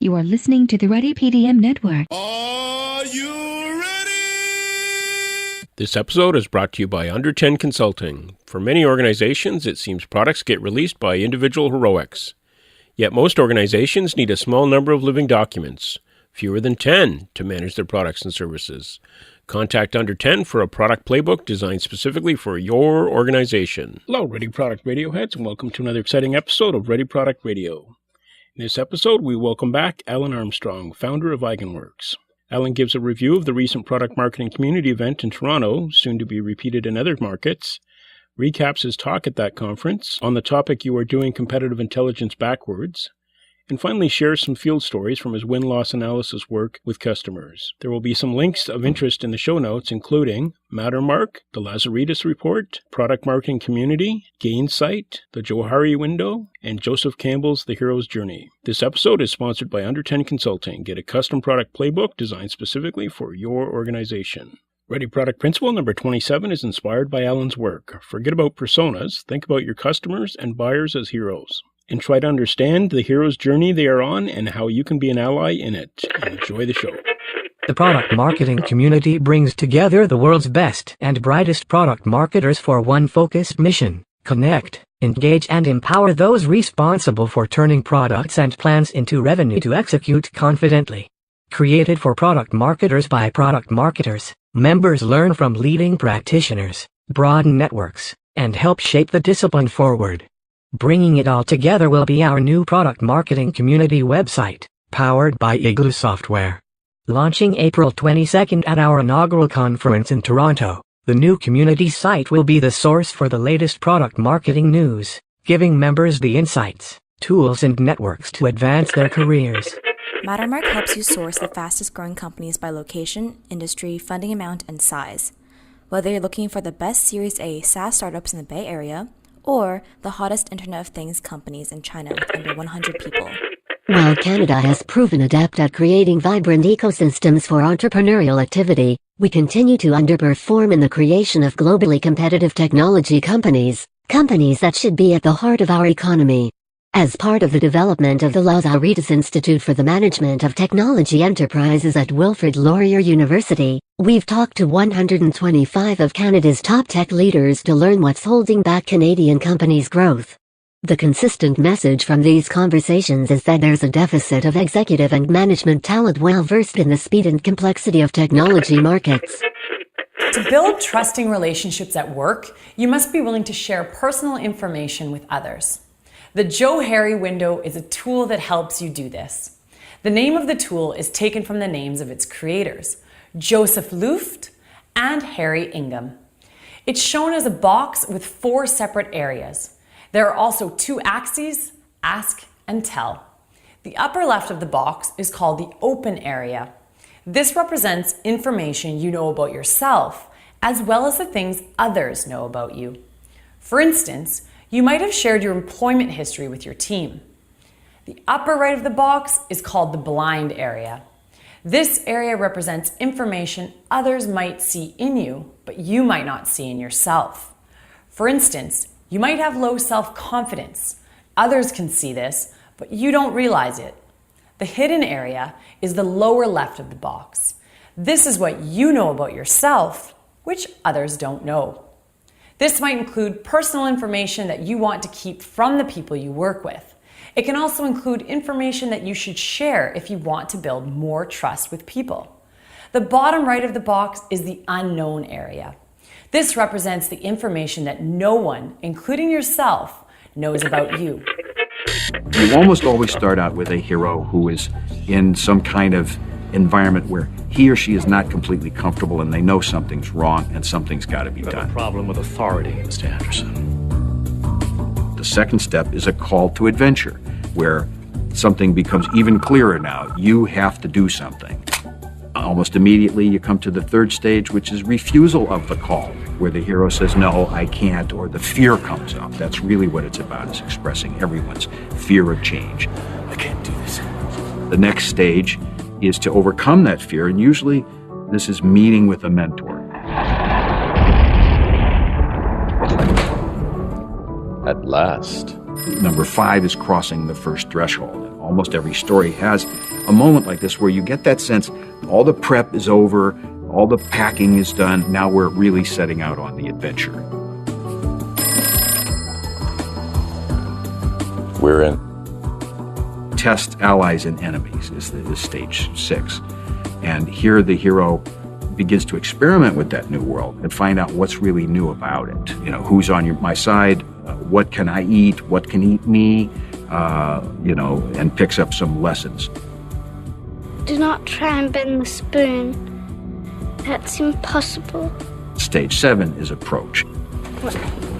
You are listening to the Ready PDM Network. Are you ready? This episode is brought to you by Under 10 Consulting. For many organizations, it seems products get released by individual heroics. Yet most organizations need a small number of living documents, fewer than 10, to manage their products and services. Contact Under 10 for a product playbook designed specifically for your organization. Hello, Ready Product Radio heads, and welcome to another exciting episode of Ready Product Radio. In this episode, we welcome back Alan Armstrong, founder of Eigenworks. Alan gives a review of the recent product marketing community event in Toronto, soon to be repeated in other markets, recaps his talk at that conference on the topic You Are Doing Competitive Intelligence Backwards, and finally shares some field stories from his win-loss analysis work with customers. There will be some links of interest in the show notes, including Mattermark, the Lazaridis Report, Product Marketing Community, Gainsight, the Johari Window, and Joseph Campbell's The Hero's Journey. This episode is sponsored by Under 10 Consulting. Get a custom product playbook designed specifically for your organization. Ready Product Principle number 27 is inspired by Alan's work. Forget about personas, think about your customers and buyers as heroes, and try to understand the hero's journey they are on and how you can be an ally in it. Enjoy the show. The product marketing community brings together the world's best and brightest product marketers for one focused mission: connect, engage, and empower those responsible for turning products and plans into revenue to execute confidently. Created for product marketers by product marketers, members learn from leading practitioners, broaden networks, and help shape the discipline forward. Bringing it all together will be our new product marketing community website, powered by Igloo Software. Launching April 22nd at our inaugural conference in Toronto, the new community site will be the source for the latest product marketing news, giving members the insights, tools, and networks to advance their careers. Mattermark helps you source the fastest growing companies by location, industry, funding amount, and size. Whether you're looking for the best Series A SaaS startups in the Bay Area, or the hottest Internet of Things companies in China with under 100 people. While Canada has proven adept at creating vibrant ecosystems for entrepreneurial activity, we continue to underperform in the creation of globally competitive technology companies that should be at the heart of our economy. As part of the development of the Lazaridis Institute for the Management of Technology Enterprises at Wilfrid Laurier University, we've talked to 125 of Canada's top tech leaders to learn what's holding back Canadian companies' growth. The consistent message from these conversations is that there's a deficit of executive and management talent well versed in the speed and complexity of technology markets. To build trusting relationships at work, you must be willing to share personal information with others. The Johari Window is a tool that helps you do this. The name of the tool is taken from the names of its creators, Joseph Luft and Harry Ingham. It's shown as a box with 4 separate areas. There are also 2 axes, ask and tell. The upper left of the box is called the open area. This represents information you know about yourself, as well as the things others know about you. For instance, you might have shared your employment history with your team. The upper right of the box is called the blind area. This area represents information others might see in you, but you might not see in yourself. For instance, you might have low self-confidence. Others can see this, but you don't realize it. The hidden area is the lower left of the box. This is what you know about yourself, which others don't know. This might include personal information that you want to keep from the people you work with. It can also include information that you should share if you want to build more trust with people. The bottom right of the box is the unknown area. This represents the information that no one, including yourself, knows about you. You almost always start out with a hero who is in some kind of environment where he or she is not completely comfortable and they know something's wrong and something's got to be done. A problem with authority, Mr. Anderson. The second step is a call to adventure, where something becomes even clearer now. You have to do something. Almost immediately you come to the third stage, which is refusal of the call, where the hero says, no, I can't, or the fear comes up. That's really what it's about, is expressing everyone's fear of change. I can't do this. The next stage is to overcome that fear, and usually this is meeting with a mentor. At last. Number 5 is crossing the first threshold. Almost every story has a moment like this where you get that sense all the prep is over, all the packing is done, now we're really setting out on the adventure. We're in. Test allies and enemies is stage 6. And here the hero begins to experiment with that new world and find out what's really new about it. Who's on my side, what can I eat, what can eat me, and picks up some lessons. Do not try and bend the spoon. That's impossible. Stage 7 is approach.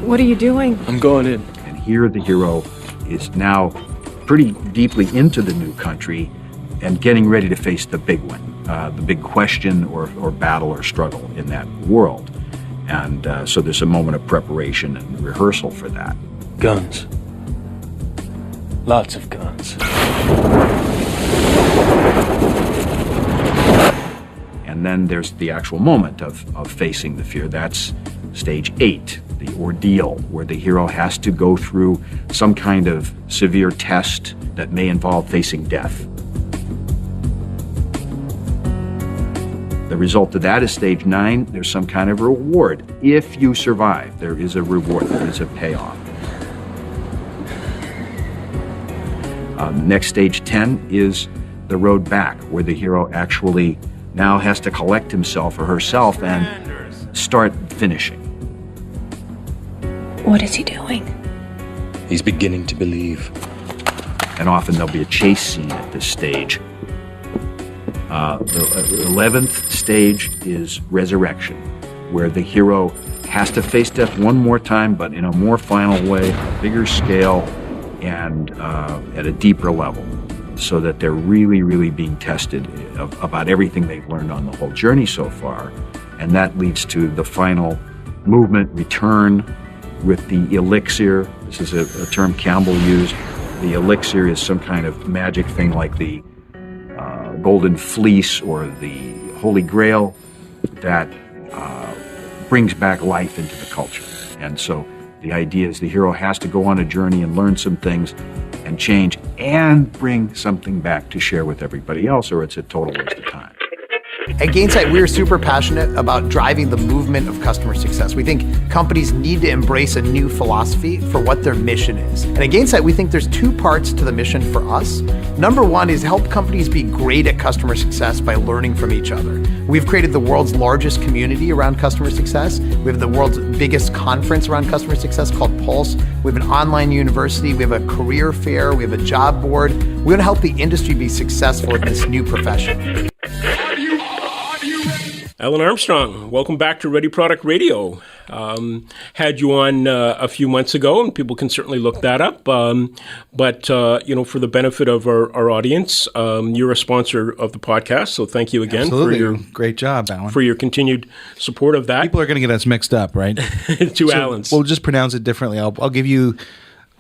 What are you doing? I'm going in. And here the hero is now pretty deeply into the new country and getting ready to face the big one, the big question or battle or struggle in that world. And so there's a moment of preparation and rehearsal for that. Guns. Lots of guns. And then there's the actual moment of facing the fear. That's stage 8, the ordeal, where the hero has to go through some kind of severe test that may involve facing death. The result of that is stage 9. There's some kind of reward. If you survive, there is a reward, there is a payoff. Next, stage 10 is the road back, where the hero actually now has to collect himself or herself and start finishing. What is he doing? He's beginning to believe. And often there'll be a chase scene at this stage. The 11th stage is resurrection, where the hero has to face death one more time, but in a more final way, a bigger scale, and at a deeper level, so that they're really, really being tested about everything they've learned on the whole journey so far. And that leads to the final movement, return with the elixir. This is a term Campbell used. The elixir is some kind of magic thing like the golden fleece or the Holy Grail that brings back life into the culture. And so the idea is the hero has to go on a journey and learn some things and change and bring something back to share with everybody else, or it's a total waste of time. At Gainsight, we are super passionate about driving the movement of customer success. We think companies need to embrace a new philosophy for what their mission is. And at Gainsight, we think there's 2 parts to the mission for us. Number 1 is help companies be great at customer success by learning from each other. We've created the world's largest community around customer success. We have the world's biggest conference around customer success called Pulse. We have an online university. We have a career fair. We have a job board. We want to help the industry be successful in this new profession. Alan Armstrong, welcome back to Ready Product Radio. Had you on a few months ago, and people can certainly look that up. But for the benefit of our audience, you're a sponsor of the podcast, so thank you again Absolutely. for your great job, Alan. For your continued support of that. People are going to get us mixed up, right? Two Alans. We'll just pronounce it differently. I'll give you.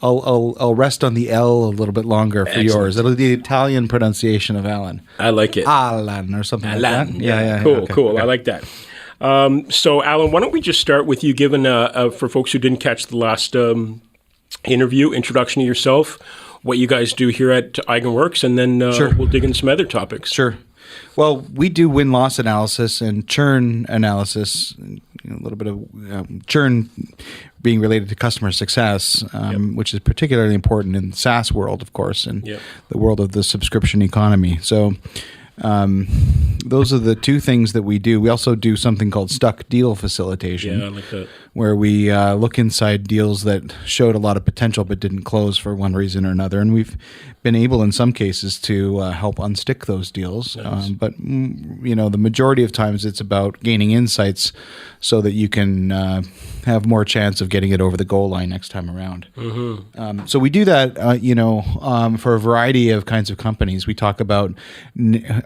I'll rest on the L a little bit longer for Excellent. yours. It'll be the Italian pronunciation of Alan. I like it. Alan or something Alan. like that. Yeah. Cool, Okay, cool. okay. I like that. So, Alan, why don't we just start with you giving, for folks who didn't catch the last interview, introduction to yourself, what you guys do here at Eigenworks, and then Sure. we'll dig into some other topics. Sure. Well, we do win-loss analysis and churn analysis, a little bit of churn being related to customer success, which is particularly important in the SaaS world, of course, and the world of the subscription economy. So those are the 2 things that we do. We also do something called stuck deal facilitation. Yeah, I like that. Where we look inside deals that showed a lot of potential but didn't close for one reason or another. And we've been able in some cases to help unstick those deals. Nice. But the majority of times it's about gaining insights so that you can have more chance of getting it over the goal line next time around. Mm-hmm. So we do that, for a variety of kinds of companies. We talk about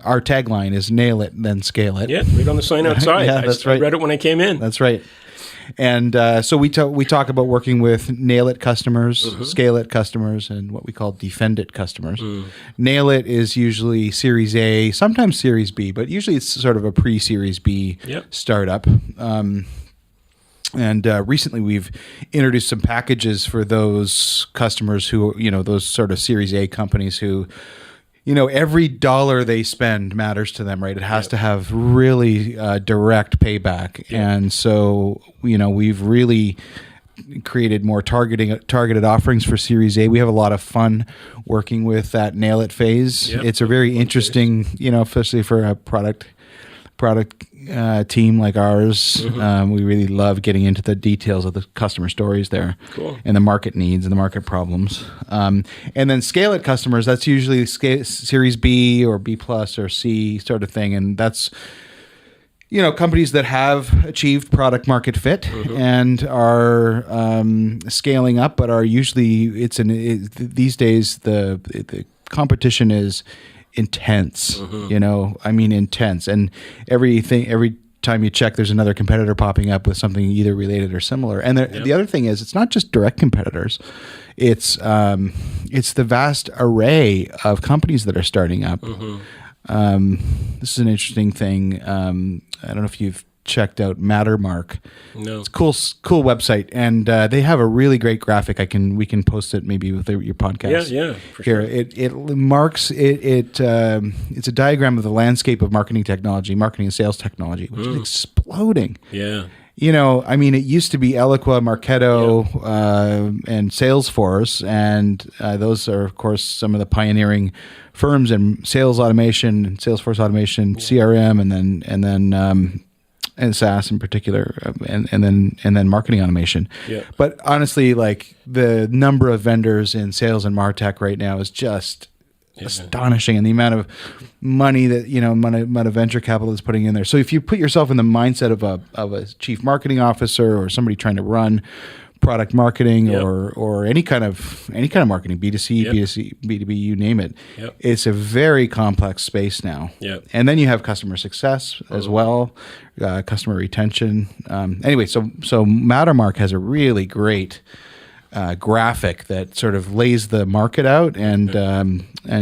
our tagline is nail it, then scale it. Yeah, right on the sign outside. Yeah, that's right. I read it when I came in. That's right. And so we talk about working with nail it customers, scale it customers, and what we call defend it customers. Nail it is usually Series A, sometimes Series B, but usually it's sort of a pre-Series B startup. And recently we've introduced some packages for those customers who, those sort of Series A companies who every dollar they spend matters to them, right? It has to have really direct payback. And so, we've really created more targeted offerings for Series A. We have a lot of fun working with that nail it phase. It's a very interesting, especially for a product team like ours. We really love getting into the details of the customer stories there, and the market needs and the market problems. And then scale it customers, that's usually Series B or B plus or C sort of thing, and that's companies that have achieved product market fit and are scaling up, but are usually these days the competition is intense. Intense, and every time you check, there's another competitor popping up with something either related or similar. And the other thing is, it's not just direct competitors; it's the vast array of companies that are starting up. This is an interesting thing. I don't know if you've checked out Mattermark. No. It's a cool website, and they have a really great graphic. We can post it maybe with your podcast. Yeah, for Here, sure. It's a diagram of the landscape of marketing and sales technology, which is exploding. Yeah. It used to be Eloqua, Marketo, and Salesforce, and those are, of course, some of the pioneering firms in sales automation and Salesforce automation, CRM, and SaaS in particular, and then marketing automation. Yeah. But honestly, like the number of vendors in sales and MarTech right now is just astonishing, and the amount of money that amount of venture capital is putting in there. So if you put yourself in the mindset of a chief marketing officer or somebody trying to run product marketing or any kind of marketing, B2C, B2C, B2B, you name it. It's a very complex space now. And then you have customer success as well, customer retention. Anyway, so Mattermark has a really great graphic that sort of lays the market out, and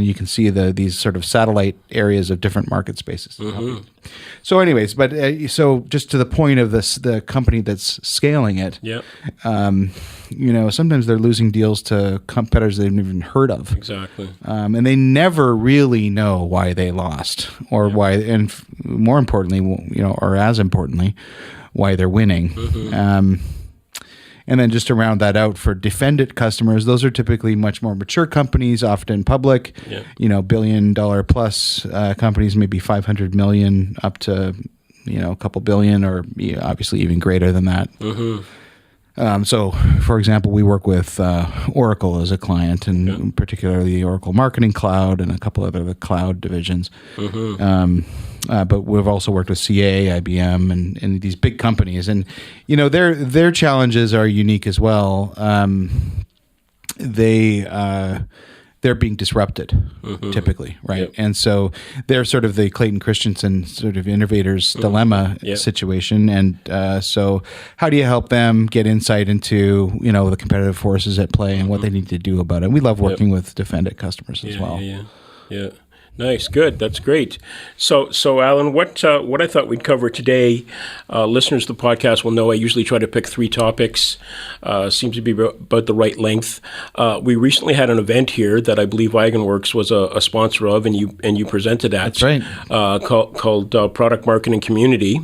you can see these sort of satellite areas of different market spaces. So anyways, but so just to the point of the company that's scaling it, sometimes they're losing deals to competitors they've never even heard of. Exactly. And they never really know why they lost, or why, and more importantly, or as importantly, why they're winning. And then just to round that out, for defendant customers, those are typically much more mature companies, often public, $1 billion plus companies, maybe 500 million up to, a couple billion, or obviously even greater than that. So, for example, we work with Oracle as a client, and particularly the Oracle Marketing Cloud and a couple other cloud divisions. But we've also worked with CA, IBM, and these big companies, and their challenges are unique as well. They're being disrupted typically, right? And so they're sort of the Clayton Christensen sort of innovator's dilemma situation. And so how do you help them get insight into, the competitive forces at play and what they need to do about it? We love working with defendant customers as well. Yeah. Nice, good. That's great. So Alan, what I thought we'd cover today, listeners to the podcast will know I usually try to pick 3 topics. Seems to be about the right length. We recently had an event here that I believe Eigenworks was a sponsor of, and you presented at. That's right. Called Product Marketing Community.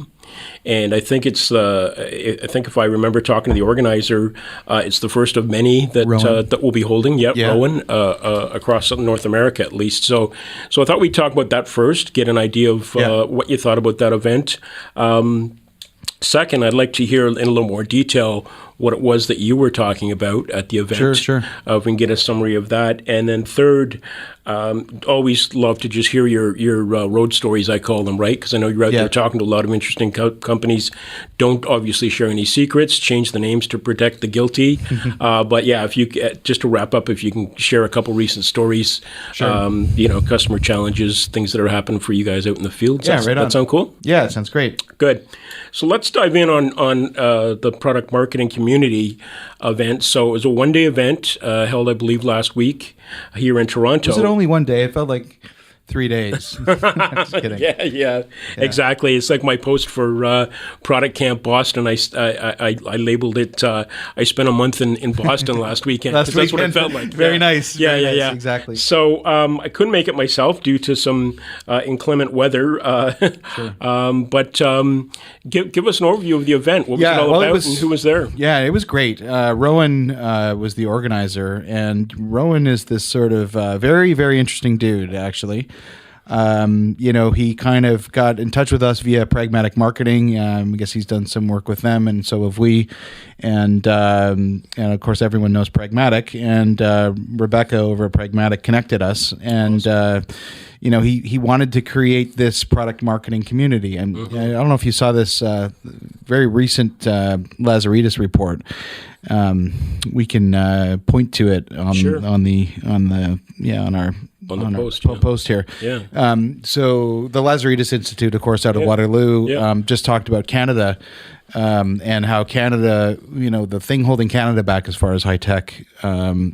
And I think if I remember talking to the organizer, it's the first of many that we'll be holding. Rowan, across North America at least. So I thought we'd talk about that first, get an idea of what you thought about that event. Second, I'd like to hear in a little more detail what it was that you were talking about at the event. Sure. If we can get a summary of that. And then third, always love to just hear your road stories, I call them, right? Because I know you're out there talking to a lot of interesting companies. Don't obviously share any secrets. Change the names to protect the guilty. But if you just to wrap up, if you can share a couple recent stories, customer challenges, things that are happening for you guys out in the field. That sound cool? Yeah, it sounds great. Good. So let's dive in on the product marketing community event. So it was a one-day event held, I believe, last week here in Toronto. Was it only one day? It felt like 3 days. Just kidding. Yeah, exactly. It's like my post for Product Camp Boston. I labeled it, I spent a month in Boston last weekend. That's what it felt like. Very nice. Yeah, Very nice. yeah. Exactly. So I couldn't make it myself due to some inclement weather. But give us an overview of the event. What was it all about and who was there? Yeah, it was great. Rowan was the organizer, and Rowan is this sort of very, very interesting dude, actually. He kind of got in touch with us via Pragmatic Marketing. I guess he's done some work with them, and so have we. And of course, everyone knows Pragmatic. And Rebecca over at Pragmatic connected us, and he wanted to create this product marketing community. And I don't know if you saw this very recent Lazaridis report. We can point to it on our post here. Yeah. So the Lazaridis Institute, of course, out of Waterloo, just talked about Canada and how Canada, the thing holding Canada back as far as high tech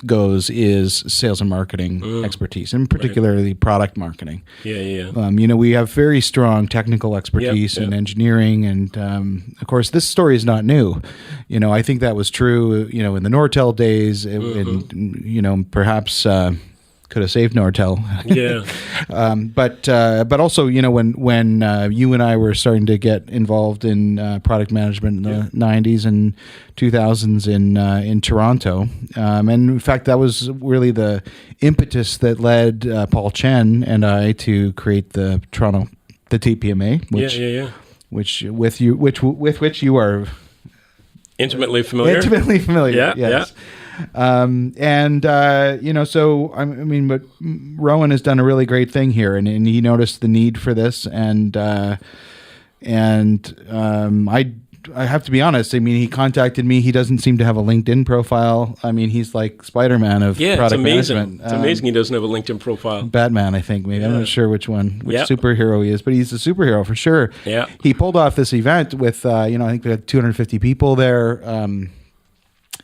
goes is sales and marketing expertise, and particularly product marketing. We have very strong technical expertise in engineering, and of course, this story is not new. I think that was true, in the Nortel days, and perhaps. Could have saved Nortel. But also, when you and I were starting to get involved in product management in the 90s and 2000s in Toronto, and in fact, that was really the impetus that led Paul Chen and I to create the TPMA, with which you are intimately familiar. Yes. But Rowan has done a really great thing here, and he noticed the need for this, and I have to be honest. He contacted me. He doesn't seem to have a LinkedIn profile. He's like Spider-Man of product management. It's amazing he doesn't have a LinkedIn profile. Batman, I think, maybe. I'm not sure which superhero he is, but he's a superhero for sure. Yeah. He pulled off this event with, I think we had 250 people there,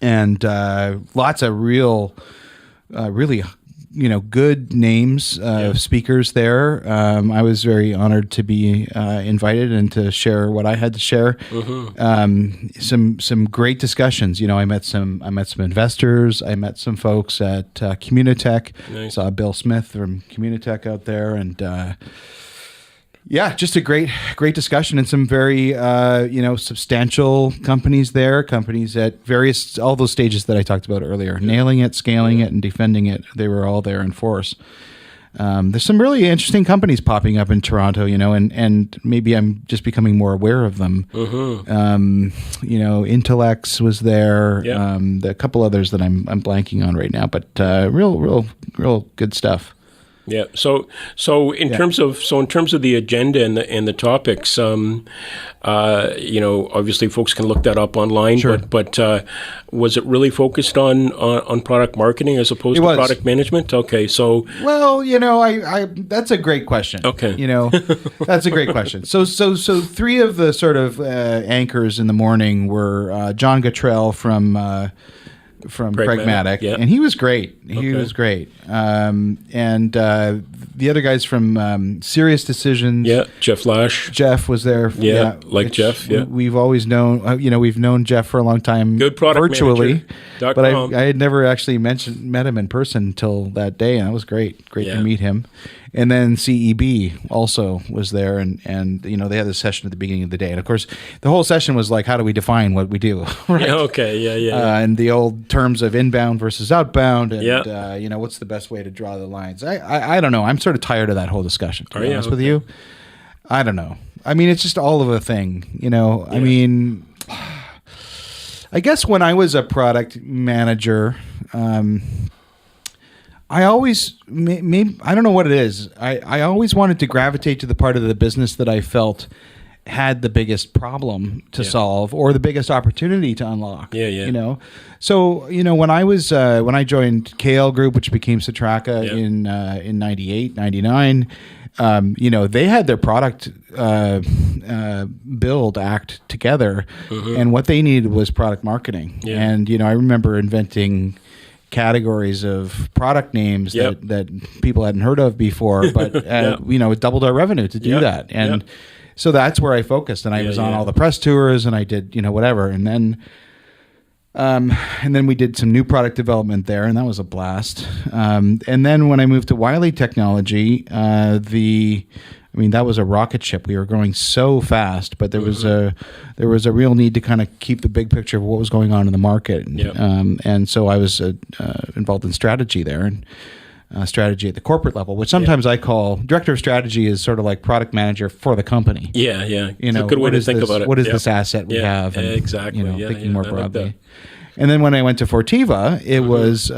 and lots of really good names of speakers there. I was very honored to be invited and to share what I had to share. Some great discussions. I met some investors. I met some folks at Communitech. Nice. Saw Bill Smith from Communitech out there, and just a great discussion, and some very substantial companies there. Companies at all those stages that I talked about earlier, nailing it, scaling it, and defending it. They were all there in force. There's some really interesting companies popping up in Toronto, and maybe I'm just becoming more aware of them. Intellex was there. There are a couple others that I'm blanking on right now, but real good stuff. Yeah. So in terms of the agenda and the topics, obviously folks can look that up online. Sure. But was it really focused on product marketing as opposed to product management? Okay. So I that's a great question. Okay. That's a great question. So three of the sort of anchors in the morning were John Gottrell from Pragmatic, and he was great. He was great. And the other guys from Serious Decisions. Yeah, Jeff Lash. Jeff was there. Jeff. Yeah, we've always known. We've known Jeff for a long time. Good product virtually, but I had never actually met him in person until that day, and that was great. Great to meet him. And then CEB also was there, and they had this session at the beginning of the day. And of course, the whole session was like, how do we define what we do? Right? And the old terms of inbound versus outbound, and what's the best way to draw the lines? I don't know. I'm sort of tired of that whole discussion, to be honest with you. I don't know. It's just all of a thing, I guess when I was a product manager, I always, I don't know what it is. I always wanted to gravitate to the part of the business that I felt had the biggest problem to solve or the biggest opportunity to unlock. So, when I joined KL Group, which became Citraka in 98, 99, they had their product build act together, and what they needed was product marketing. And, I remember inventing categories of product names Yep. that people hadn't heard of before, but it doubled our revenue to do that. And so that's where I focused, and I was on all the press tours, and I did whatever, and then we did some new product development there, and that was a blast. And then when I moved to Wiley Technology, that was a rocket ship. We were growing so fast, but there was a real need to kind of keep the big picture of what was going on in the market. And so I was involved in strategy there, and strategy at the corporate level, which sometimes I call director of strategy is sort of like product manager for the company. Yeah. It's a good way to think about it. What is this asset we have? And, exactly. Thinking more I broadly. like And then when I went to Fortiva, it was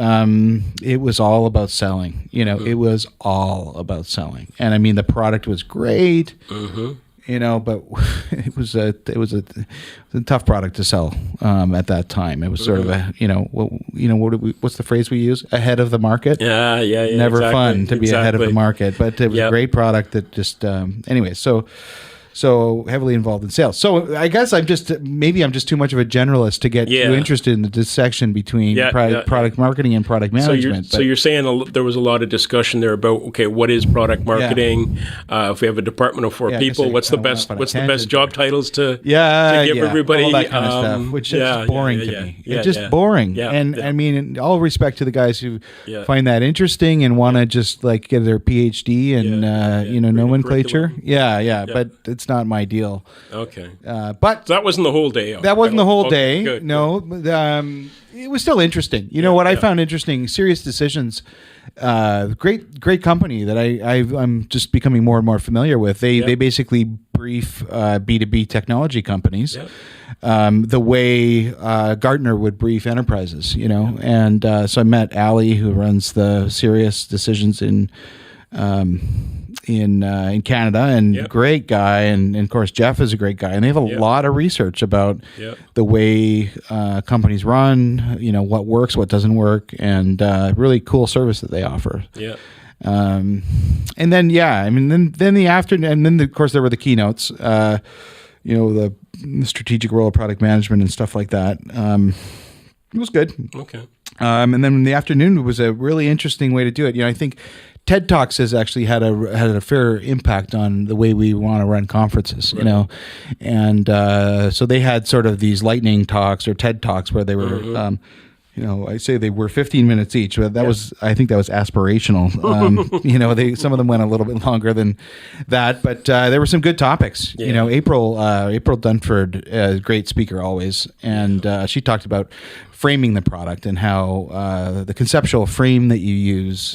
all about selling. It was all about selling. And I mean, the product was great. But it was a tough product to sell at that time. It was sort of what's the phrase we use? Ahead of the market. Yeah. Never fun to be ahead of the market, but it was a great product that just anyway. So heavily involved in sales. So I guess I'm just too much of a generalist to get too interested in the dissection between product marketing and product management. So you're saying there was a lot of discussion there about what is product marketing? If we have a department of 4 people, what's the best job titles to give everybody? All that kind of stuff, which is just boring to me. It's just boring. And I mean, in all respect to the guys who find that interesting and want to just like get their PhD in nomenclature. But it's not my deal. Okay. But so that wasn't the whole day. That wasn't the whole day. Good. No. It was still interesting. What I found interesting, Serious Decisions, great company that I'm just becoming more and more familiar with. They basically brief B2B technology companies the way Gartner would brief enterprises, And so I met Ali, who runs the Serious Decisions in Canada, and great guy, and of course Jeff is a great guy, and they have a lot of research about the way companies run, what works, what doesn't work, and really cool service that they offer. And then then the afternoon, and then of course there were the keynotes, the strategic role of product management and stuff like that. It was good. Okay. And then in the afternoon was a really interesting way to do it. I think TED Talks has actually had a fair impact on the way we want to run conferences, and so they had sort of these lightning talks or TED Talks where they were, I say they were 15 minutes each, but I think that was aspirational. Some of them went a little bit longer than that, but there were some good topics. April Dunford, a great speaker always, and she talked about framing the product and how the conceptual frame that you use.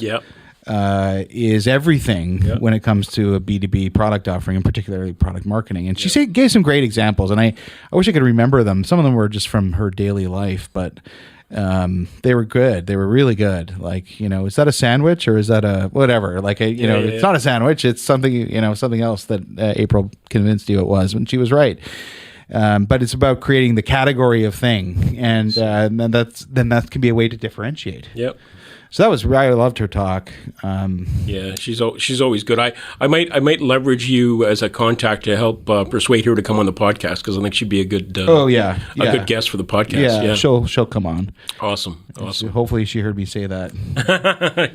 Is everything when it comes to a B2B product offering, and particularly product marketing. And she gave some great examples, and I wish I could remember them. Some of them were just from her daily life, but they were good. They were really good. Like, is that a sandwich or is that a whatever? Like, it's not a sandwich. It's something, something else that April convinced you it was, and she was right. But it's about creating the category of thing, and then that can be a way to differentiate. So that was I loved her talk. She's always good. I might leverage you as a contact to help persuade her to come on the podcast, because I think she'd be a good good guest for the podcast. She'll come on. Awesome. So hopefully she heard me say that.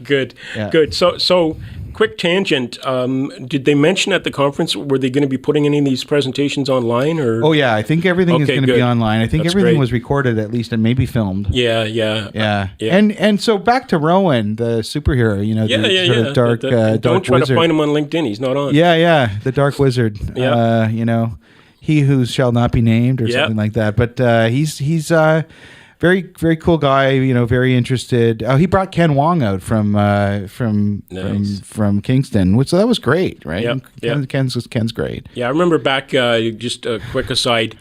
Good. So quick tangent. Did they mention at the conference, were they going to be putting any of these presentations online? Or? Oh yeah, I think everything is going to be online. I think That's everything great. was recorded at least and maybe filmed. Yeah. And so back to Rowan, the superhero. The dark Don't try wizard. to find him on LinkedIn. He's not on. The dark wizard. He who shall not be named or something like that. But he's very, very cool guy, very interested. Oh, he brought Ken Wong out from Kingston, so that was great, right? Ken's great. Yeah, I remember back, just a quick aside,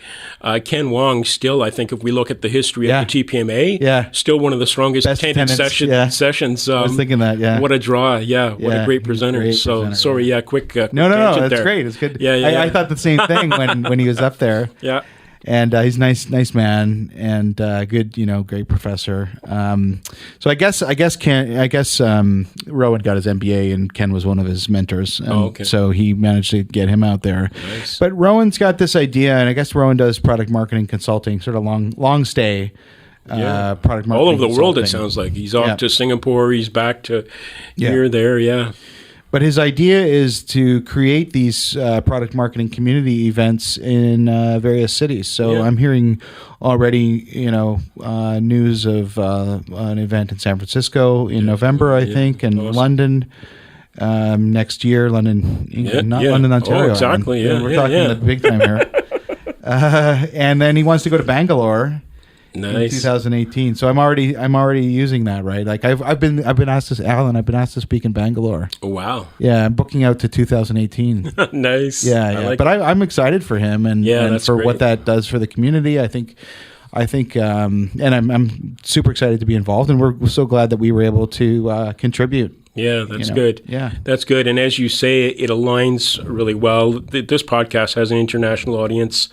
Ken Wong still, I think if we look at the history of the TPMA, still one of the strongest attended sessions. I was thinking that, What a draw, what a great presenter. Sorry, quick No, that's there. great. It's good. Yeah. I thought the same thing when he was up there. Yeah. And he's nice man, and good, great professor. So I guess Rowan got his MBA, and Ken was one of his mentors. So he managed to get him out there. Nice. But Rowan's got this idea, and I guess Rowan does product marketing consulting, sort of long stay. product marketing. All over the world, it consulting. sounds like. He's off to Singapore, he's back to here, there, But his idea is to create these product marketing community events in various cities. So I'm hearing already, news of an event in San Francisco in November, I think, and London next year. London, England, not London, Ontario. Oh, exactly. We're talking the big time here. And then he wants to go to Bangalore. Nice. In 2018. So I'm already using that, right? Like I've been asked to Alan, I've been asked to speak in Bangalore. Oh, wow. Yeah, I'm booking out to 2018. Nice. Yeah. But I'm excited for him and for great. what that does for the community. I think and I'm super excited to be involved, and we're so glad that we were able to contribute. Yeah, that's good. Yeah. That's good. And as you say, it aligns really well. This podcast has an international audience.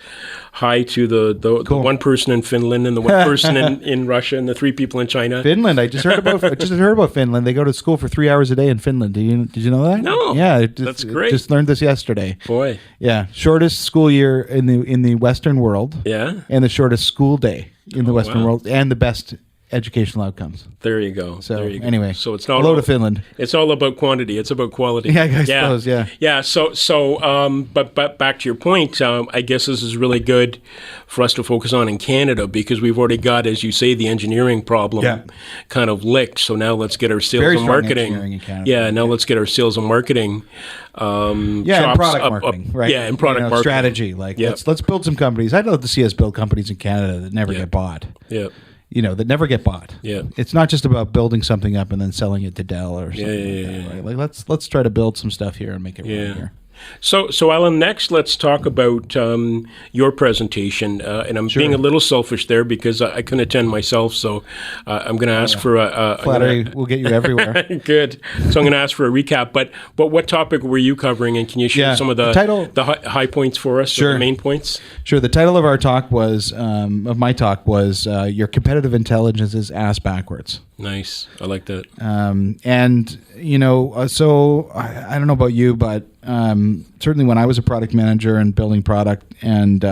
Hi to the one person in Finland and the one person in Russia and the 3 people in China. Finland. I just heard about Finland. They go to school for 3 hours a day in Finland. Did you know that? No. Yeah, that's great. Just learned this yesterday. Boy. Yeah, shortest school year in the Western world. Yeah. And the shortest school day in the Western world, and the best educational outcomes. There you go. So there you go. Anyway, so it's not hello to Finland. It's all about quantity. It's about quality. Yeah, I suppose. Yeah. Yeah. But back to your point, I guess this is really good for us to focus on in Canada because we've already got, as you say, the engineering problem kind of licked. So now let's get our sales and marketing. Engineering in Canada. Yeah. Now let's get our sales and marketing. And product marketing, right? Yeah, and product marketing strategy. Like let's build some companies. I'd love to see us build companies in Canada that never get bought. Yeah. That never get bought. Yeah. It's not just about building something up and then selling it to Dell or something like that, right? Like let's try to build some stuff here and make it run here. So Alan, next let's talk about your presentation, and I'm being a little selfish there because I couldn't attend myself, so I'm going to ask for a flattery. We'll get you everywhere. Good. So I'm going to ask for a recap. But what topic were you covering, and can you share some of the high points for us? Sure. The main points. Sure. The title of our talk was my talk was your competitive intelligence is ass backwards. Nice. I like that. So I don't know about you, but certainly when I was a product manager and building product, and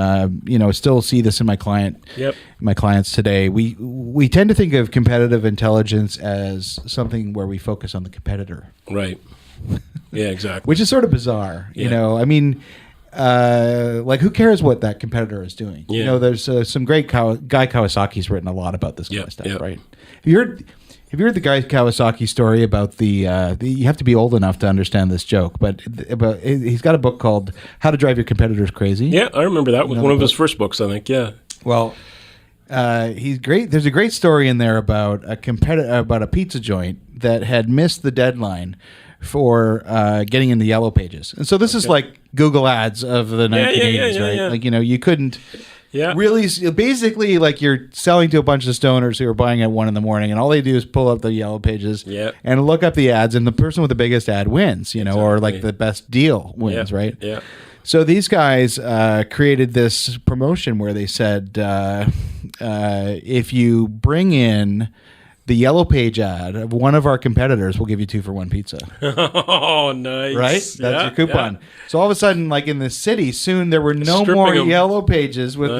still see this in my clients today, we tend to think of competitive intelligence as something where we focus on the competitor. Right. Yeah, exactly. Which is sort of bizarre. I mean, like who cares what that competitor is doing? Yeah. There's some great Guy Kawasaki's written a lot about this kind of stuff, right? Have you heard the Guy Kawasaki story about the you have to be old enough to understand this joke, but he's got a book called How to Drive Your Competitors Crazy. Yeah, I remember that was one of his first books, I think. Yeah. Well, he's great. There's a great story in there about a pizza joint that had missed the deadline for getting in the yellow pages. And so this is like Google Ads of the 1980s, right? Yeah. Like, you couldn't Yeah. Really, basically, like you're selling to a bunch of stoners who are buying at 1 a.m, and all they do is pull up the yellow pages and look up the ads, and the person with the biggest ad wins, or like the best deal wins, right? Yeah. So these guys created this promotion where they said, if you bring in the yellow page ad of one of our competitors, we'll give you 2 for 1 pizza. Oh, nice. Right? That's your coupon. Yeah. So all of a sudden, like in the city, soon there were no more yellow pages with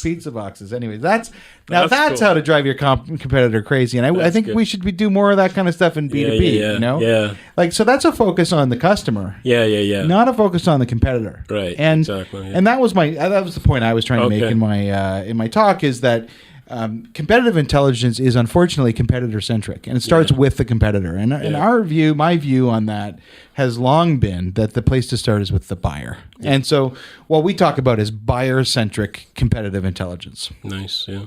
pizza boxes. Anyway, that's cool. How to drive your competitor crazy. And I think we should do more of that kind of stuff in B2B, Yeah. Like, so that's a focus on the customer. Yeah. Not a focus on the competitor. Right. And, exactly. Yeah. And that was the point I was trying to make in my talk, is that competitive intelligence is unfortunately competitor centric, and it starts with the competitor. And my view on that has long been that the place to start is with the buyer. Yeah. And so what we talk about is buyer centric competitive intelligence. Nice, yeah.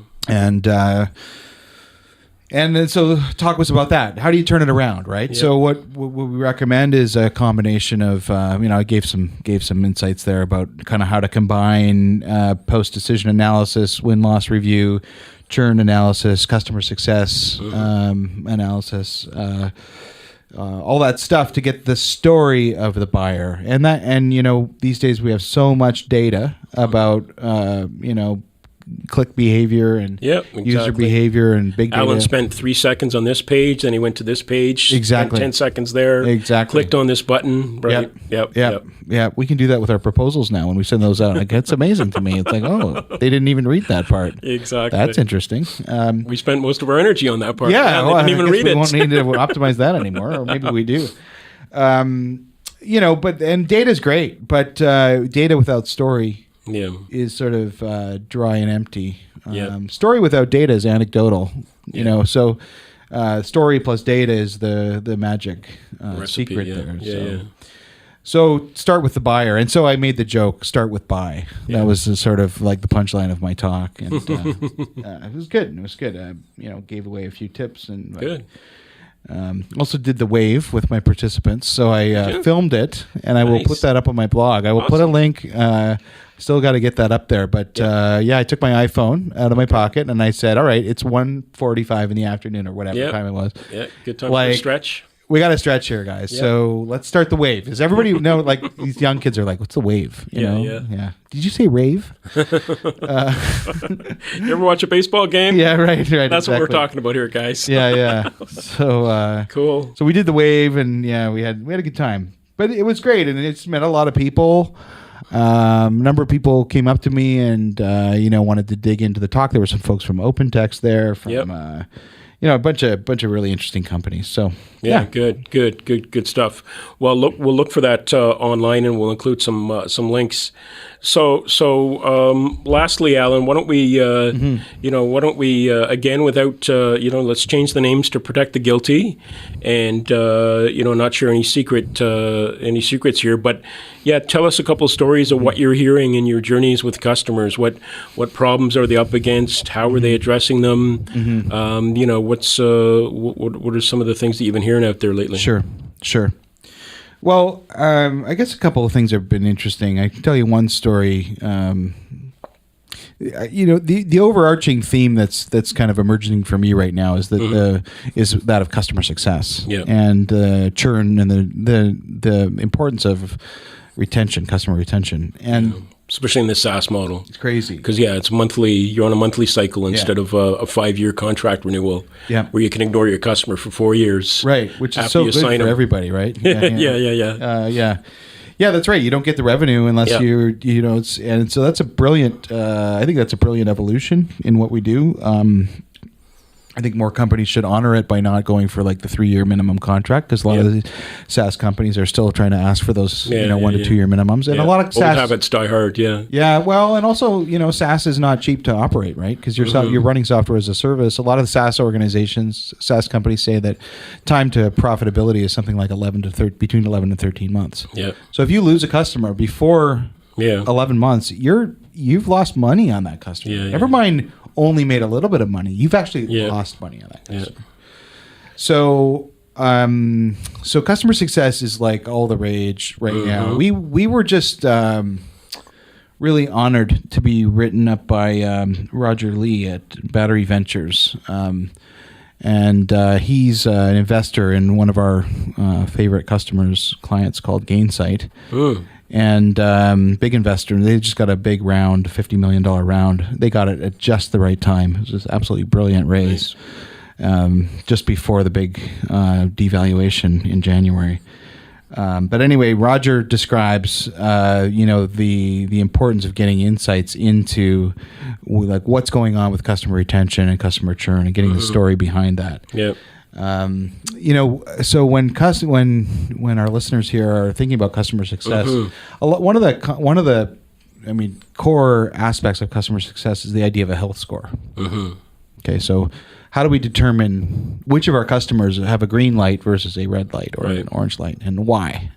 And then so talk was about that. How do you turn it around, right? Yeah. So what we recommend is a combination of, I gave some insights there about kind of how to combine post-decision analysis, win-loss review, churn analysis, customer success analysis, all that stuff to get the story of the buyer. And these days we have so much data about, click behavior and Yep, user exactly. behavior and big data. Alan spent 3 seconds on this page, then he went to this page. Exactly. Spent 10 seconds there. Exactly. Clicked on this button. Right. Yep. We can do that with our proposals now when we send those out. Like, it's amazing to me. It's like, oh, they didn't even read that part. Exactly. That's interesting. We spent most of our energy on that part. Yeah, They didn't even read we it. won't need to optimize that anymore, or maybe we do. But data is great, but data without story is sort of dry and empty. Story without data is anecdotal. So story plus data is the magic secret there. So start with the buyer, and so I made the joke: start with buy. That was sort of like the punchline of my talk, and it was good. It was good. Gave away a few tips and good. Also did the wave with my participants, so I filmed it, and I will put that up on my blog. I will put a link. Still got to get that up there, but I took my iPhone out of my pocket and I said, "All right, it's 1:45 in the afternoon or whatever time it was. Yeah, good time for a stretch." We got to stretch here, guys. Yep. So let's start the wave. Does everybody know? Like these young kids are like, "What's the wave?" Yeah. Did you say rave? You ever watch a baseball game? Yeah, right. That's what we're talking about here, guys. Yeah. So cool. So we did the wave, and we had a good time. But it was great, and it's met a lot of people. A number of people came up to me and wanted to dig into the talk. There were some folks from OpenText there, from a bunch of really interesting companies. So good stuff. Well, we'll look for that online, and we'll include some links. So lastly, Alan, why don't we again, without let's change the names to protect the guilty, and not share any secrets here, but tell us a couple of stories of what you're hearing in your journeys with customers. What problems are they up against? How are they addressing them? What are some of the things that you've been hearing out there lately? Sure. Well, I guess a couple of things have been interesting. I can tell you one story. The overarching theme that's kind of emerging for me right now is that is that of customer success and churn and the importance of retention, customer retention, and especially in the SaaS model. It's crazy because it's monthly. You're on a monthly cycle instead of a 5-year contract renewal. Where you can ignore your customer for 4 years. Right, which is so good for everybody, right? Yeah, that's right. You don't get the revenue unless and so that's a brilliant. I think that's a brilliant evolution in what we do. I think more companies should honor it by not going for like the 3-year minimum contract, because a lot of the SaaS companies are still trying to ask for those 1 to 2 year minimums, and a lot of SaaS old habits die hard. Well, and also SaaS is not cheap to operate, right? Because you're running software as a service. A lot of the SaaS organizations, SaaS companies say that time to profitability is something like between 11 and 13 months. So if you lose a customer before 11 months, you've lost money on that customer. Never mind only made a little bit of money. You've actually lost money on that customer. So customer success is like all the rage right now. We were just really honored to be written up by Roger Lee at Battery Ventures. And he's an investor in one of our favorite clients called Gainsight. And big investor. They just got a big round, $50 million round. They got it at just the right time. It was just absolutely brilliant raise, just before the big devaluation in January. But anyway, Roger describes, the importance of getting insights into like what's going on with customer retention and customer churn, and getting the story behind that. So when our listeners here are thinking about customer success, one of the core aspects of customer success is the idea of a health score. Okay, so how do we determine which of our customers have a green light versus a red light or an orange light, and why?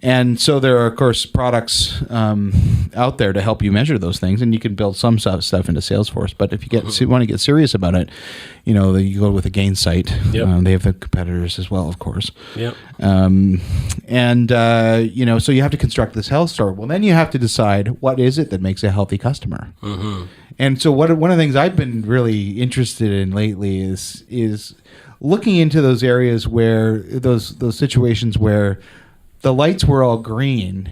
And so there are, of course, products out there to help you measure those things, and you can build some stuff into Salesforce. But if you want to get serious about it, you go with a Gainsight. They have the competitors as well, of course. So you have to construct this health score. Well, then you have to decide what is it that makes a healthy customer. And so one of the things I've been really interested in lately is looking into those areas where those situations where the lights were all green.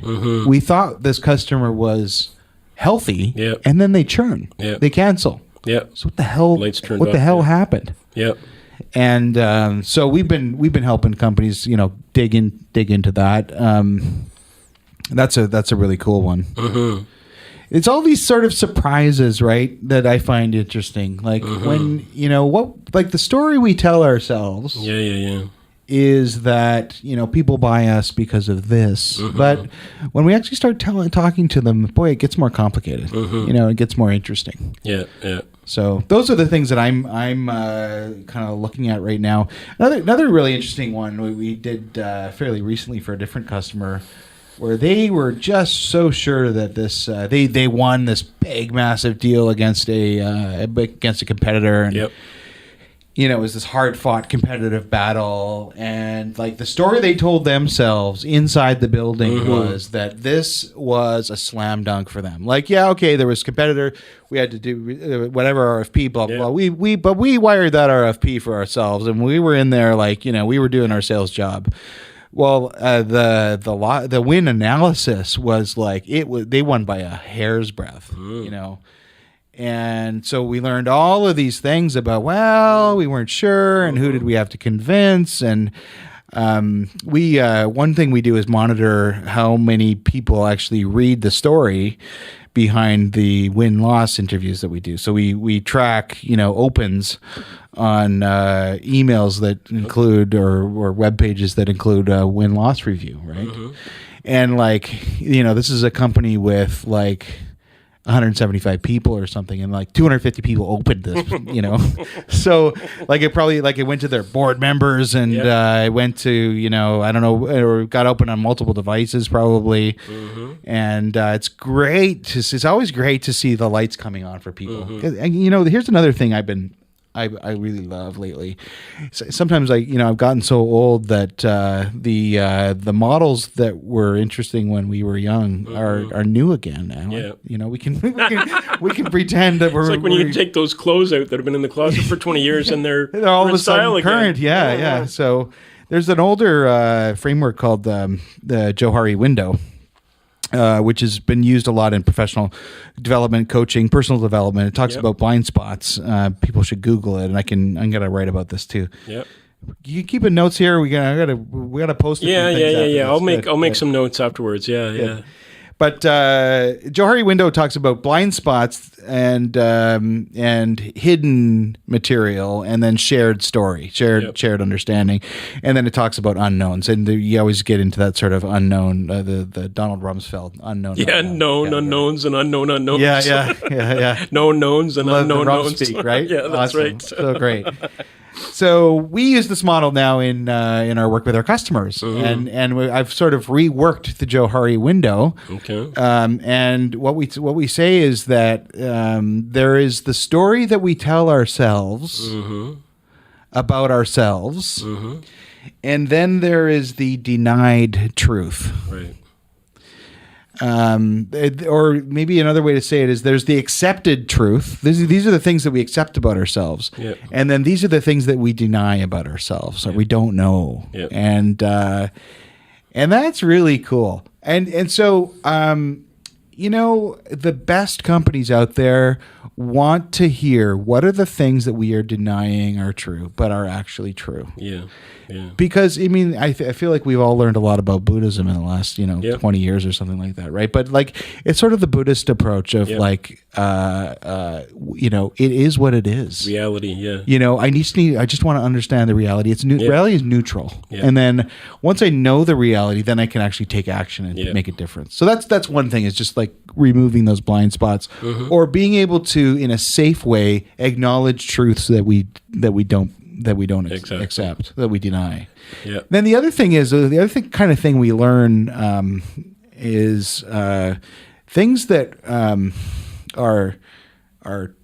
We thought this customer was healthy, Yeah. and then they churn. Yeah. They cancel. Yeah. So what the hell? Lights turned what the off, hell yeah. happened? Yeah. And so we've been helping companies, dig into that. That's a really cool one. Mm-hmm. It's all these sort of surprises, right, that I find interesting. Like when like the story we tell ourselves. Yeah. Is that people buy us because of this, but when we actually start talking to them, boy, it gets more complicated. It gets more interesting. Yeah. So those are the things that I'm kind of looking at right now. Another really interesting one we did fairly recently for a different customer, where they were just so sure that this they won this big massive deal against a competitor, and Yep. It was this hard-fought competitive battle, and like the story they told themselves inside the building was that this was a slam dunk for them. Like, yeah, okay, there was competitor, we had to do whatever RFP, blah blah. But we wired that RFP for ourselves, and we were in there like we were doing our sales job. Well, the win analysis was like they won by a hair's breadth, And so we learned all of these things about, we weren't sure, and who did we have to convince, and one thing we do is monitor how many people actually read the story behind the win-loss interviews that we do. So we track, opens on emails that include or web pages that include a win-loss review, right? And this is a company with 175 people or something, and 250 people opened this, So it went to their board members, and it went to, I don't know, or got open on multiple devices probably. And it's great. It's always great to see the lights coming on for people. Here's another thing I really love lately. Sometimes I've gotten so old that the models that were interesting when we were young are new again now. Yeah. We can pretend that we're. It's like when you take those clothes out that have been in the closet for 20 years and they're all of in a style sudden again. current. Yeah. So there's an older framework called the Johari window. Which has been used a lot in professional development, coaching, personal development. It talks about blind spots. People should Google it, and I'm gonna write about this too. Yep. You keeping notes here? We gotta post. Yeah. I'll make some notes afterwards. Yeah. But Johari Window talks about blind spots and hidden material, and then shared story, shared understanding, and then it talks about unknowns, and you always get into that sort of unknown, the Donald Rumsfeld unknown. Yeah, known unknowns and unknown unknowns. Yeah. Known knowns and unknown knowns. Speak, right? Yeah, that's awesome. right. So great. So we use this model now in our work with our customers, and I've sort of reworked the Johari window. Okay. And what we say is that there is the story that we tell ourselves about ourselves, and then there is the denied truth. Right. Or maybe another way to say it is there's the accepted truth. These are the things that we accept about ourselves. Yep. And then these are the things that we deny about ourselves or we don't know. Yep. And that's really cool. And so, the best companies out there want to hear what are the things that we are denying are true, but are actually true. Yeah. Because I feel like we've all learned a lot about Buddhism in the last 20 years or something like that, right? But it's sort of the Buddhist approach of it is what it is. Reality, yeah. I just want to understand the reality. Reality is neutral, and then once I know the reality, then I can actually take action and make a difference. So that's one thing, is just like removing those blind spots, or being able to, in a safe way, acknowledge truths that we don't accept, that we deny. Yeah. Then the other thing is kind of thing we learn is things that are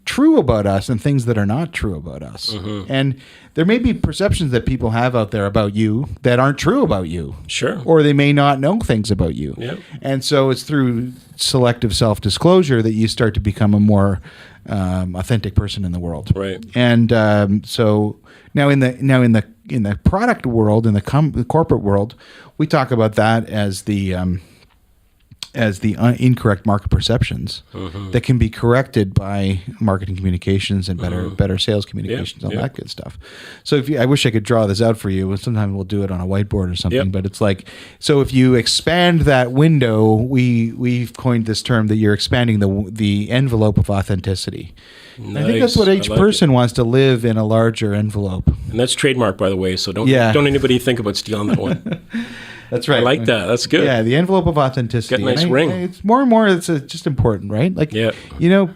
true about us and things that are not true about us. And there may be perceptions that people have out there about you that aren't true about you. Sure. Or they may not know things about you. Yep. And so it's through selective self-disclosure that you start to become a more authentic person in the world. Right. And so now in the product world, in the corporate world, we talk about that as the as the incorrect market perceptions that can be corrected by marketing communications and better sales communications, all that good stuff. So I wish I could draw this out for you, and sometimes we'll do it on a whiteboard or something. But it's like, so if you expand that window, we've coined this term that you're expanding the envelope of authenticity. Nice. I think that's what each person wants, to live in a larger envelope. And that's trademark, by the way. So don't anybody think about stealing that one. That's right. I like that. That's good. Yeah, the envelope of authenticity. Got a nice ring. It's more and more. It's just important, right? Like,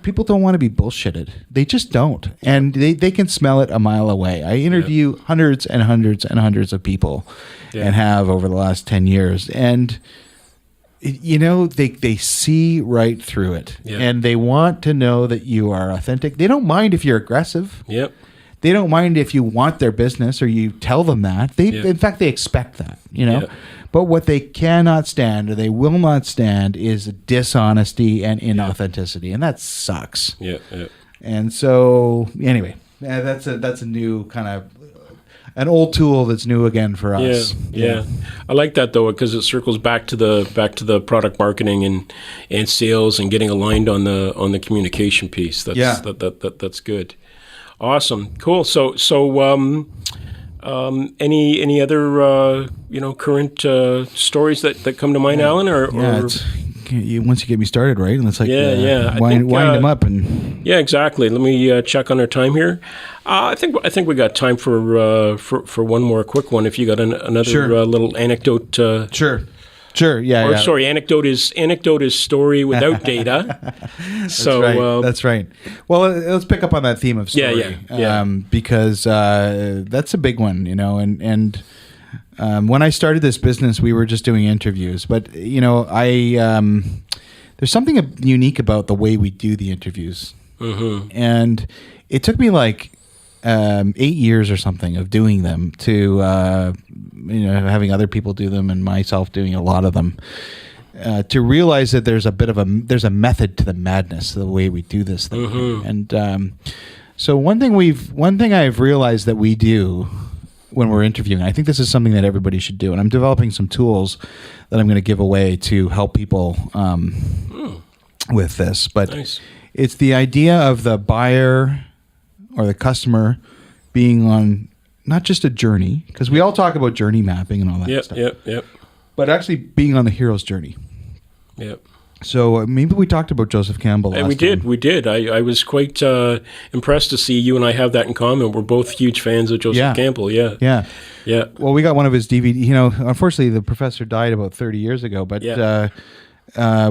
people don't want to be bullshitted. They just don't, and they can smell it a mile away. I interview hundreds and hundreds and hundreds of people, and have over the last 10 years, and they see right through it, and they want to know that you are authentic. They don't mind if you're aggressive. Yep. They don't mind if you want their business or you tell them that. In fact, they expect that. But what they cannot stand, or they will not stand, is dishonesty and inauthenticity, and that sucks. Yeah. And so, anyway, that's a new kind of an old tool that's new again for us. Yeah. I like that though, because it circles back to the product marketing and sales and getting aligned on the communication piece. That's good. Awesome, cool. So any other current stories that come to mind, Alan? Once you get me started, right? And it's like wind them up and exactly. Let me check on our time here. I think we got time for one more quick one. If you got another little anecdote. Sure. Yeah. Sorry, anecdote is story without data. That's right. Well, let's pick up on that theme of story. Because that's a big one, And when I started this business, we were just doing interviews. But there's something unique about the way we do the interviews, and it took me like 8 years or something of doing them to having other people do them and myself doing a lot of them to realize that there's a method to the madness, the way we do this thing. And so one thing I've realized that we do when we're interviewing, I think this is something that everybody should do, and I'm developing some tools that I'm going to give away to help people with this. But it's the idea of the buyer or the customer being on not just a journey, because we all talk about journey mapping and all that stuff. Yep. But actually being on the hero's journey. Yep. So maybe we talked about Joseph Campbell last time. We did. I was quite impressed to see you and I have that in common. We're both huge fans of Joseph Campbell. Yeah. Well, we got one of his DVD. Unfortunately, the professor died about 30 years ago, but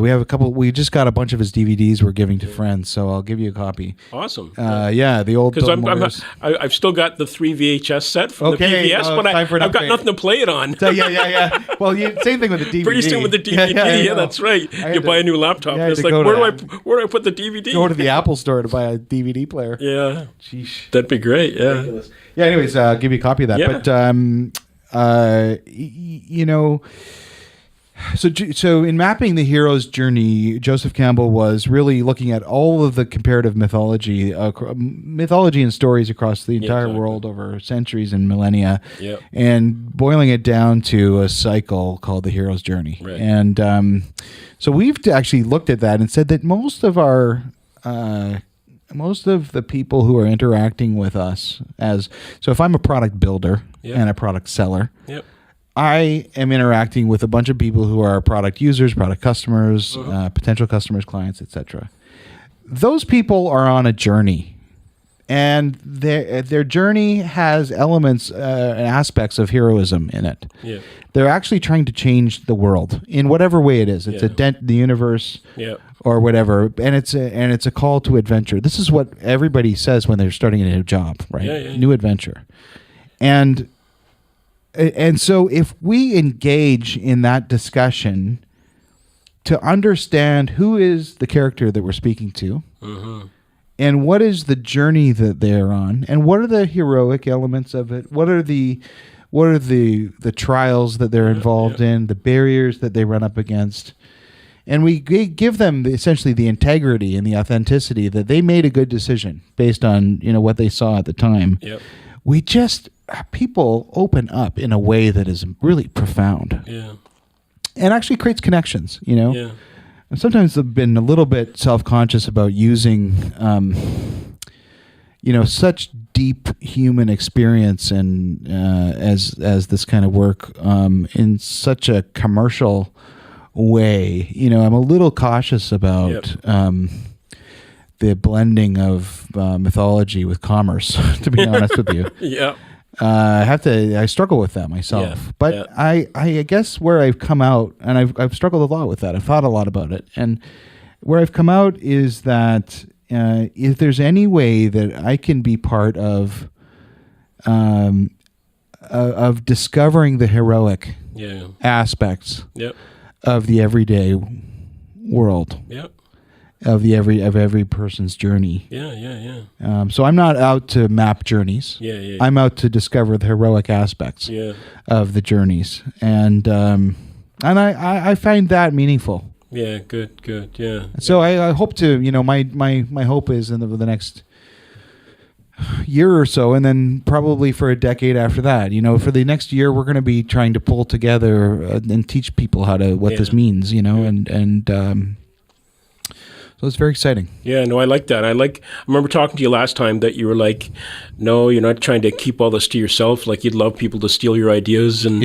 we have a couple. We just got a bunch of his DVDs we're giving to friends, so I'll give you a copy. Awesome. The old. Because I've still got the 3 VHS set from the PBS, but I've got nothing to play it on. Yeah. Well, same thing with the DVD. Pretty soon with the DVD. Yeah, that's right. You buy a new laptop. It's like, where do I put the DVD? Go to the Apple store to buy a DVD player. Yeah. Sheesh. That'd be great. Yeah. Ridiculous. Yeah. Anyways, I'll give you a copy of that. Yeah. But So in mapping the hero's journey, Joseph Campbell was really looking at all of the comparative mythology and stories across the entire world over centuries and millennia, and boiling it down to a cycle called the hero's journey. Right. And so we've actually looked at that and said that most of the people who are interacting with us so if I'm a product builder and a product seller, I am interacting with a bunch of people who are product users, product customers, potential customers, clients, etc. Those people are on a journey, and their journey has elements and aspects of heroism in it. Yeah. They're actually trying to change the world in whatever way it is. It's a dent in the universe, or whatever, and it's a call to adventure. This is what everybody says when they're starting a new job, right? New adventure, And so if we engage in that discussion to understand who is the character that we're speaking to, and what is the journey that they're on, and what are the heroic elements of it, what are the trials that they're involved in, the barriers that they run up against, and we give them essentially the integrity and the authenticity that they made a good decision based on what they saw at the time. People open up in a way that is really profound. Yeah. And actually creates connections, sometimes I've been a little bit self-conscious about using, such deep human experience and as this kind of work in such a commercial way. I'm a little cautious about the blending of mythology with commerce. To be honest with you, Yeah. I struggle with that myself. But I guess where I've come out, and I've struggled a lot with that. I've thought a lot about it, and where I've come out is that if there's any way that I can be part of discovering the heroic aspects of the everyday world, of every person's journey. So I'm not out to map journeys. I'm out to discover the heroic aspects of the journeys, and I find that meaningful. Yeah, good. Yeah. So I hope to, my hope is in the next year or so, and then probably for a decade after that. For the next year, we're going to be trying to pull together and teach people what this means. And so it's very exciting. Yeah, no, I like that. I remember talking to you last time that you were like, no, you're not trying to keep all this to yourself. Like, you'd love people to steal your ideas and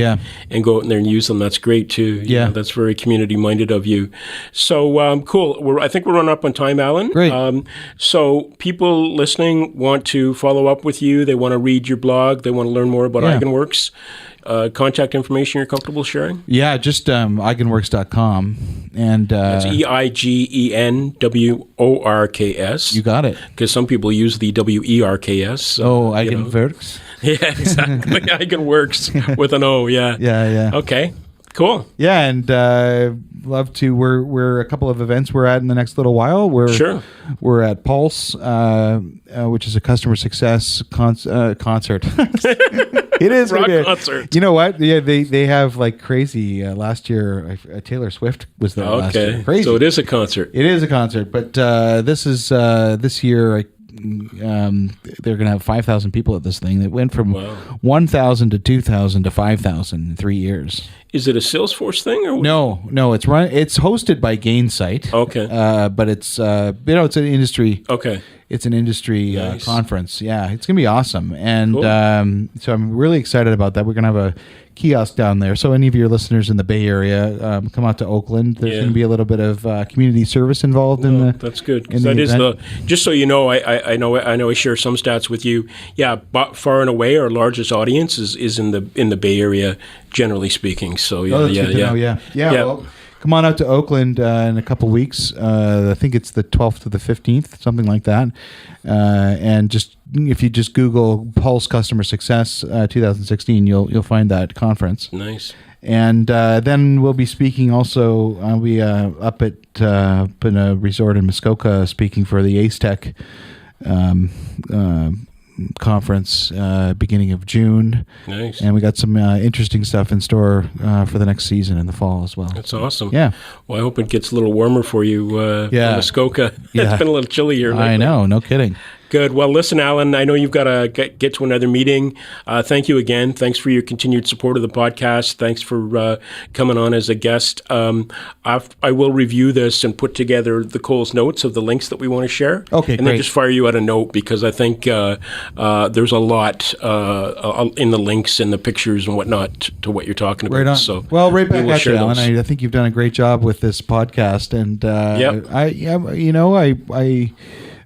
go out in there and use them. That's great too. That's very community minded of you. So cool. I think we're running up on time, Alan. Great. So people listening want to follow up with you. They want to read your blog. They want to learn more about Eigenworks. Contact information you're comfortable sharing? Yeah, just eigenworks.com. And that's EIGENWORKS. You got it. Because some people use the WERKS. So, Eigenworks? Yeah, exactly. Eigenworks with an O, yeah. Yeah. Okay, cool. Yeah, and love to. We're a couple of events we're at in the next little while. We're at Pulse, which is a customer success concert. It is rock concert. You know what? Yeah, they have like crazy. Last year, Taylor Swift was there. Last year. Crazy. So it is a concert. It is a concert, but this year. They're going to have 5,000 people at this thing. It went from 1,000 to 2,000 to 5,000 in 3 years. Is it a Salesforce thing or no? It's hosted by Gainsight. Okay, but it's it's an industry. Okay, it's an industry conference. Yeah, it's gonna be awesome, and so I'm really excited about that. We're gonna have a kiosk down there. So any of your listeners in the Bay Area, come out to Oakland. There's going to be a little bit of community service involved in the. That's good. That is just so you know, I know I share some stats with you. Yeah, but far and away our largest audience is in the Bay Area, generally speaking. So yeah. Well, come on out to Oakland in a couple weeks. I think it's the 12th to the 15th, something like that. And if you just Google Pulse Customer Success 2016, you'll find that conference. Nice. And then we'll be speaking also. I'll be up in a resort in Muskoka speaking for the Ace Tech conference beginning of June. Nice. And we got some interesting stuff in store for the next season in the fall as well. That's awesome. Yeah. Well, I hope it gets a little warmer for you in Muskoka. Yeah. It's been a little chilly here lately. I know. No kidding. Good. Well, listen, Alan, I know you've got to get to another meeting. Thank you again. Thanks for your continued support of the podcast. Thanks for coming on as a guest. I will review this and put together the Cole's notes of the links that we want to share. Okay, and then just fire you out a note because I think there's a lot in the links and the pictures and whatnot to what you're talking about. Right on. So right back at you, Alan. I think you've done a great job with this podcast, and I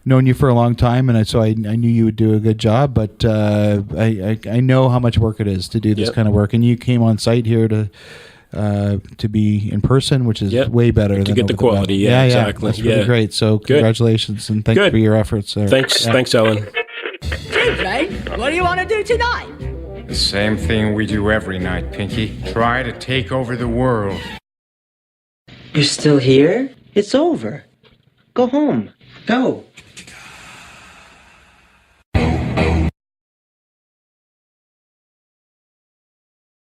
known you for a long time, and so I knew you would do a good job. But I know how much work it is to do this kind of work, and you came on site here to be in person, which is way better to get the quality. Yeah, exactly. That's really great. So congratulations and thanks for your efforts. Thanks, Ellen. Tuesday, what do you want to do tonight? The same thing we do every night, Pinky. Try to take over the world. You're still here? It's over. Go home. Go.